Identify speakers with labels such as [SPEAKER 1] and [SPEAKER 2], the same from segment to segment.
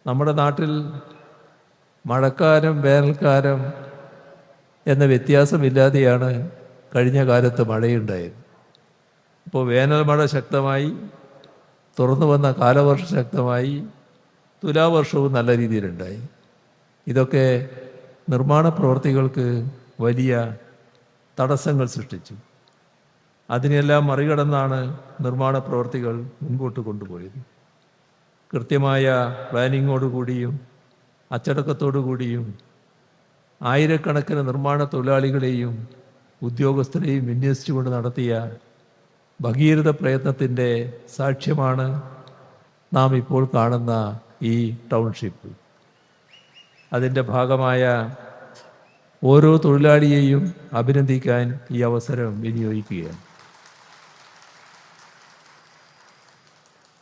[SPEAKER 1] നമ്മുടെ നാട്ടിൽ മഴക്കാലം വേനൽക്കാലം എന്ന വ്യത്യാസമില്ലാതെയാണ് കഴിഞ്ഞ കാലത്ത് മഴയുണ്ടായത്. ഇപ്പോൾ വേനൽ മഴ ശക്തമായി, തുറന്നു വന്ന കാലവർഷം ശക്തമായി, തുലാവർഷവും നല്ല രീതിയിലുണ്ടായി. ഇതൊക്കെ നിർമ്മാണ പ്രവർത്തികൾക്ക് വലിയ തടസ്സങ്ങൾ സൃഷ്ടിച്ചു. അതിനെല്ലാം മറികടന്നാണ് നിർമ്മാണ പ്രവർത്തികൾ മുൻപോട്ട് കൊണ്ടുപോയത്. കൃത്യമായ പ്ലാനിങ്ങോടുകൂടിയും അച്ചടക്കത്തോടുകൂടിയും ആയിരക്കണക്കിന് നിർമ്മാണ തൊഴിലാളികളെയും ഉദ്യോഗസ്ഥരെയും വിന്യസിച്ചുകൊണ്ട് നടത്തിയ ഭഗീരഥ പ്രയത്നത്തിൻ്റെ സാക്ഷ്യമാണ് നാം ഇപ്പോൾ കാണുന്ന ഈ ടൗൺഷിപ്പ്. അതിൻ്റെ ഭാഗമായ ഓരോ തൊഴിലാളിയെയും അഭിനന്ദിക്കാൻ ഈ അവസരം വിനിയോഗിക്കുകയാണ്.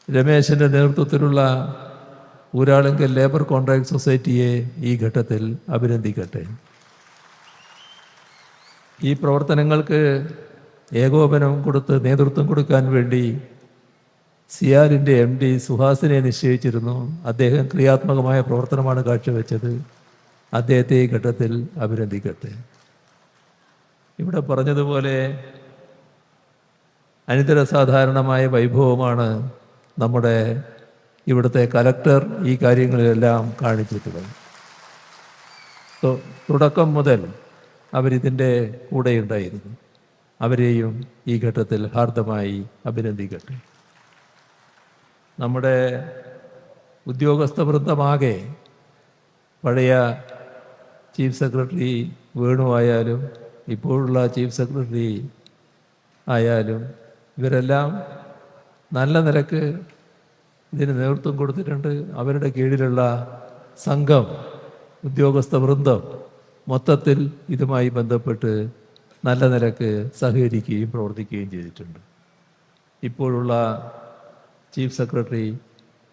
[SPEAKER 1] രമേശൻ്റെ നേതൃത്വത്തിലുള്ള ഊരാളുങ്കൽ ലേബർ കോൺട്രാക്ട് സൊസൈറ്റിയെ ഈ ഘട്ടത്തിൽ അഭിനന്ദിക്കട്ടെ. ഈ പ്രവർത്തനങ്ങൾക്ക് ഏകോപനം കൊടുത്ത് നേതൃത്വം കൊടുക്കാൻ വേണ്ടി സിയാലിൻ്റെ MD സുഹാസിനെ നിശ്ചയിച്ചിരുന്നു. അദ്ദേഹം ക്രിയാത്മകമായ പ്രവർത്തനമാണ് കാഴ്ചവെച്ചത്. അദ്ദേഹത്തെ ഈ ഘട്ടത്തിൽ അഭിനന്ദിക്കട്ടെ. ഇവിടെ പറഞ്ഞതുപോലെ അനിതരസാധാരണമായ വൈഭവമാണ് നമ്മുടെ ഇവിടുത്തെ കലക്ടർ ഈ കാര്യങ്ങളിലെല്ലാം കാണിച്ചിട്ടുള്ളത്. തുടക്കം മുതൽ അവരിതിൻ്റെ കൂടെയുണ്ടായിരുന്നു. അവരെയും ഈ ഘട്ടത്തിൽ ഹാർദമായി അഭിനന്ദിക്കട്ടെ. നമ്മുടെ ഉദ്യോഗസ്ഥ വൃന്ദമാകെ പഴയ ചീഫ് സെക്രട്ടറി വേണു ആയാലും ഇപ്പോഴുള്ള ചീഫ് സെക്രട്ടറി ആയാലും ഇവരെല്ലാം നല്ല നിലക്ക് ഇതിന് നേതൃത്വം കൊടുത്തിട്ടുണ്ട്. അവരുടെ കീഴിലുള്ള സംഘം, ഉദ്യോഗസ്ഥ വൃന്ദം മൊത്തത്തിൽ ഇതുമായി ബന്ധപ്പെട്ട് നല്ല നിലക്ക് സഹകരിക്കുകയും പ്രവർത്തിക്കുകയും ചെയ്തിട്ടുണ്ട്. ഇപ്പോഴുള്ള ചീഫ് സെക്രട്ടറി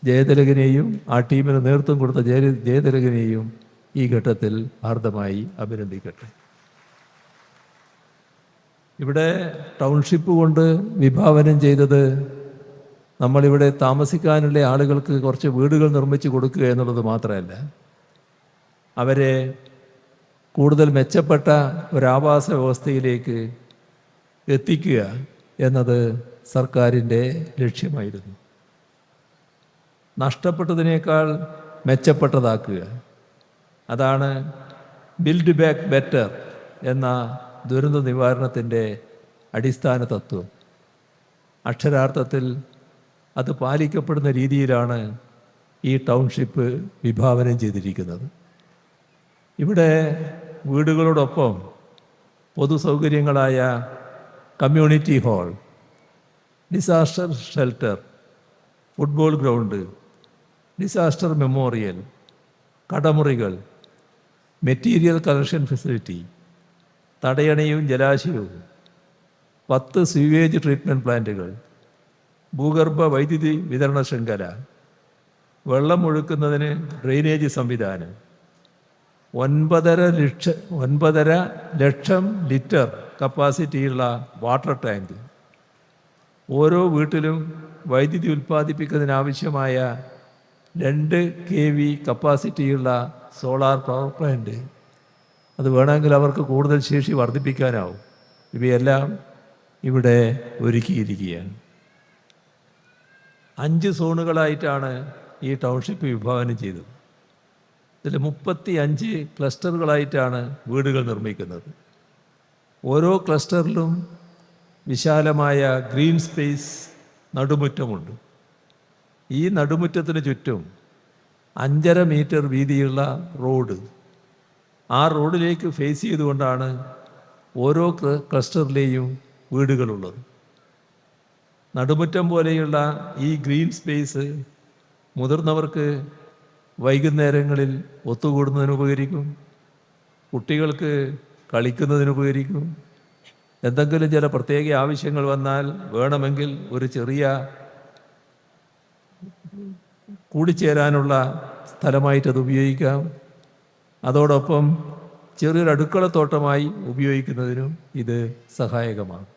[SPEAKER 1] ജയതിലകനെയും ആ ടീമിന് നേതൃത്വം കൊടുത്ത ജയതിലകനെയും ഈ ഘട്ടത്തിൽ ഹാർദമായി അഭിനന്ദിക്കട്ടെ. ഇവിടെ ടൗൺഷിപ്പ് കൊണ്ട് വിഭാവനം ചെയ്തത് നമ്മളിവിടെ താമസിക്കാനുള്ള ആളുകൾക്ക് കുറച്ച് വീടുകൾ നിർമ്മിച്ച് കൊടുക്കുക എന്നുള്ളത് മാത്രമല്ല, അവരെ കൂടുതൽ മെച്ചപ്പെട്ട ഒരാവാസ വ്യവസ്ഥയിലേക്ക് എത്തിക്കുക എന്നത് സർക്കാരിൻ്റെ ലക്ഷ്യമായിരുന്നു. നഷ്ടപ്പെട്ടതിനേക്കാൾ മെച്ചപ്പെട്ടതാക്കുക, അതാണ് ബിൽഡ് ബാക്ക് ബെറ്റർ എന്ന ദുരന്ത നിവാരണത്തിൻ്റെ അടിസ്ഥാന തത്വം. അക്ഷരാർത്ഥത്തിൽ അത് പാലിക്കപ്പെടുന്ന രീതിയിലാണ് ഈ ടൗൺഷിപ്പ് വിഭാവനം ചെയ്തിരിക്കുന്നത്. ഇവിടെ വീടുകളോടൊപ്പം പൊതു സൗകര്യങ്ങളായ community hall, disaster shelter, football ground, disaster memorial, കടമുറികൾ, മെറ്റീരിയൽ കളക്ഷൻ ഫെസിലിറ്റി, തടയണയും ജലാശയവും, 10 സ്വീവേജ് ട്രീറ്റ്മെൻറ്റ് പ്ലാന്റുകൾ, ഭൂഗർഭ വൈദ്യുതി വിതരണ ശൃംഖല, വെള്ളം ഒഴുക്കുന്നതിന് ഡ്രെയിനേജ് സംവിധാനം, 9.5 ലക്ഷം ലിറ്റർ കപ്പാസിറ്റിയുള്ള വാട്ടർ ടാങ്ക്, ഓരോ വീട്ടിലും വൈദ്യുതി ഉൽപ്പാദിപ്പിക്കുന്നതിനാവശ്യമായ 2 kV കപ്പാസിറ്റിയുള്ള സോളാർ പവർ പ്ലാന്റ്, അത് വേണമെങ്കിൽ അവർക്ക് കൂടുതൽ ശേഷി വർദ്ധിപ്പിക്കാനാവും. ഇവയെല്ലാം ഇവിടെ ഒരുക്കിയിരിക്കുകയാണ്. 5 സോണുകളായിട്ടാണ് ഈ ടൗൺഷിപ്പ് വിഭാവനം ചെയ്തത്. ഇതിൽ 35 ക്ലസ്റ്ററുകളായിട്ടാണ് വീടുകൾ നിർമ്മിക്കുന്നത്. ഓരോ ക്ലസ്റ്ററിലും വിശാലമായ ഗ്രീൻ സ്പേസ് നടുമുറ്റമുണ്ട്. ഈ നടുമുറ്റത്തിന് ചുറ്റും 5.5 മീറ്റർ വീതിയുള്ള റോഡ്, ആ റോഡിലേക്ക് ഫേസ് ചെയ്തുകൊണ്ടാണ് ഓരോ ക്ലസ്റ്ററിലെയും വീടുകളുള്ളത്. നടുമുറ്റം പോലെയുള്ള ഈ ഗ്രീൻ സ്പേസ് മുതിർന്നവർക്ക് വൈകുന്നേരങ്ങളിൽ ഒത്തുകൂടുന്നതിന് ഉപകരിക്കും, കുട്ടികൾക്ക് കളിക്കുന്നതിന് ഉപകരിക്കും, എന്തെങ്കിലും ചില പ്രത്യേക ആവശ്യങ്ങൾ വന്നാൽ വേണമെങ്കിൽ ഒരു ചെറിയ കൂടിച്ചേരാനുള്ള സ്ഥലമായിട്ടത് ഉപയോഗിക്കാം. അതോടൊപ്പം ചെറിയൊരു അടുക്കളത്തോട്ടമായി ഉപയോഗിക്കുന്നതിനും ഇത് സഹായകമാണ്.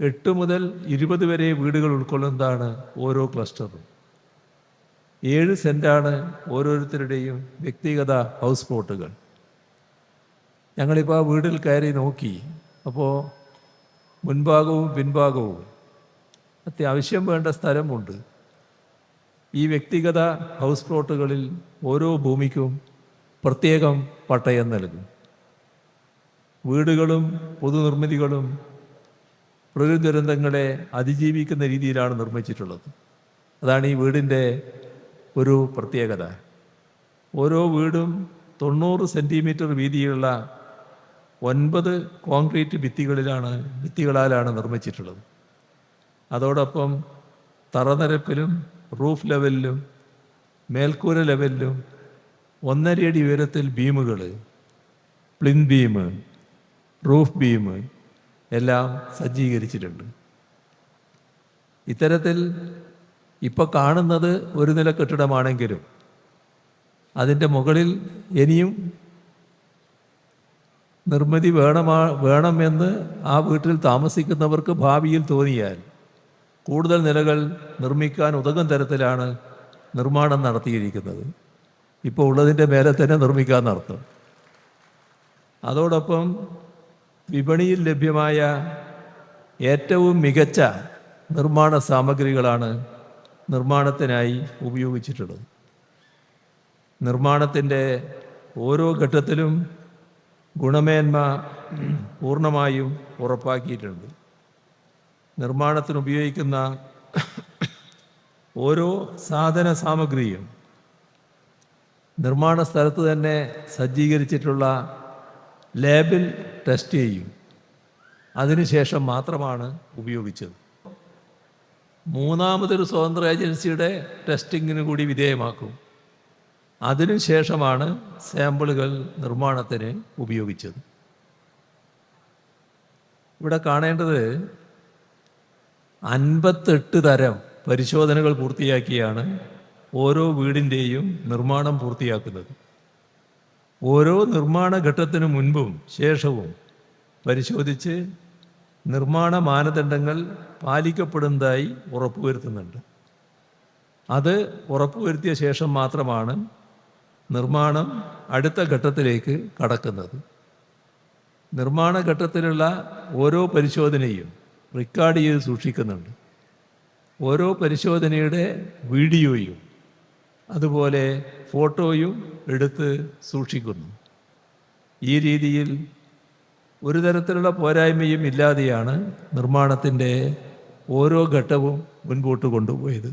[SPEAKER 1] 8 മുതൽ 20 വരെ വീടുകൾ ഉൾക്കൊള്ളുന്നതാണ് ഓരോ ക്ലസ്റ്ററും. 7 സെൻറ്റാണ് ഓരോരുത്തരുടെയും വ്യക്തിഗത ഹൗസ് പ്ലോട്ടുകൾ. ഞങ്ങളിപ്പോൾ ആ വീട്ടിൽ കയറി നോക്കി. അപ്പോൾ മുൻഭാഗവും പിൻഭാഗവും അത്യാവശ്യം വേണ്ട സ്ഥലമുണ്ട്. ഈ വ്യക്തിഗത ഹൗസ് പ്ലോട്ടുകളിൽ ഓരോ ഭൂമിക്കും പ്രത്യേകം പട്ടയം നൽകും. വീടുകളും പൊതുനിർമ്മിതികളും പ്രകൃതി ദുരന്തങ്ങളെ അതിജീവിക്കുന്ന രീതിയിലാണ് നിർമ്മിച്ചിട്ടുള്ളത്. അതാണ് ഈ വീടിൻ്റെ ഒരു പ്രത്യേകത. ഓരോ വീടും 90 സെൻറ്റിമീറ്റർ വീതിയുള്ള 9 കോൺക്രീറ്റ് ഭിത്തികളാലാണ് നിർമ്മിച്ചിട്ടുള്ളത്. അതോടൊപ്പം തറനിരപ്പിലും റൂഫ് ലെവലിലും മേൽക്കൂര ലെവലിലും 1.5 അടി ഉയരത്തിൽ ബീമുകൾ, പ്ലിൻ ബീം, റൂഫ് ബീം എല്ലാം സജ്ജീകരിച്ചിട്ടുണ്ട്. ഇത്തരത്തിൽ ഇപ്പോൾ കാണുന്നത് ഒരു നില കെട്ടിടമാണെങ്കിലും അതിൻ്റെ മുകളിൽ ഇനിയും നിർമ്മിതി വേണമെന്ന് ആ വീട്ടിൽ താമസിക്കുന്നവർക്ക് ഭാവിയിൽ തോന്നിയാൽ കൂടുതൽ നിലകൾ നിർമ്മിക്കാൻ ഉതകും തരത്തിലാണ് നിർമ്മാണം നടത്തിയിരിക്കുന്നത്. ഇപ്പോൾ ഉള്ളതിൻ്റെ മേലെ തന്നെ നിർമ്മിക്കാമെന്നർത്ഥം. അതോടൊപ്പം വിപണിയിൽ ലഭ്യമായ ഏറ്റവും മികച്ച നിർമ്മാണ സാമഗ്രികളാണ് നിർമ്മാണത്തിനായി ഉപയോഗിച്ചിട്ടുള്ളത്. നിർമ്മാണത്തിൻ്റെ ഓരോ ഘട്ടത്തിലും ഗുണമേന്മ പൂർണ്ണമായും ഉറപ്പാക്കിയിട്ടുണ്ട്. നിർമ്മാണത്തിന് ഉപയോഗിക്കുന്ന ഓരോ സാധന സാമഗ്രിയും നിർമ്മാണ സ്ഥലത്ത് തന്നെ സജ്ജീകരിച്ചിട്ടുള്ള ലാബിൽ ടെസ്റ്റ് ചെയ്യും. അതിനുശേഷം മാത്രമാണ് ഉപയോഗിച്ചത്. മൂന്നാമതൊരു സ്വതന്ത്ര ഏജൻസിയുടെ ടെസ്റ്റിങ്ങിന് കൂടി വിധേയമാക്കും. അതിനുശേഷമാണ് സാമ്പിളുകൾ നിർമ്മാണത്തിന് ഉപയോഗിച്ചത്. ഇവിടെ കാണേണ്ടത് 58 തരം പരിശോധനകൾ പൂർത്തിയാക്കിയാണ് ഓരോ വീടിൻ്റെയും നിർമ്മാണം പൂർത്തിയാക്കുന്നത്. ഓരോ നിർമ്മാണ ഘട്ടത്തിനു മുൻപും ശേഷവും പരിശോധിച്ച് നിർമ്മാണ മാനദണ്ഡങ്ങൾ പാലിക്കപ്പെടുന്നതായി ഉറപ്പുവരുത്തുന്നുണ്ട്. അത് ഉറപ്പുവരുത്തിയ ശേഷം മാത്രമാണ് നിർമ്മാണം അടുത്ത ഘട്ടത്തിലേക്ക് കടക്കുന്നത്. നിർമ്മാണ ഘട്ടത്തിലുള്ള ഓരോ പരിശോധനയും റെക്കോർഡ് ചെയ്ത് സൂക്ഷിക്കുന്നുണ്ട്. ഓരോ പരിശോധനയുടെ വീഡിയോയും അതുപോലെ ഫോട്ടോയും എടുത്ത് സൂക്ഷിക്കുന്നു. ഈ രീതിയിൽ ഒരു തരത്തിലുള്ള പോരായ്മയും ഇല്ലാതെയാണ് നിർമ്മാണത്തിൻ്റെ ഓരോ ഘട്ടവും മുൻപോട്ട് കൊണ്ടുപോയത്.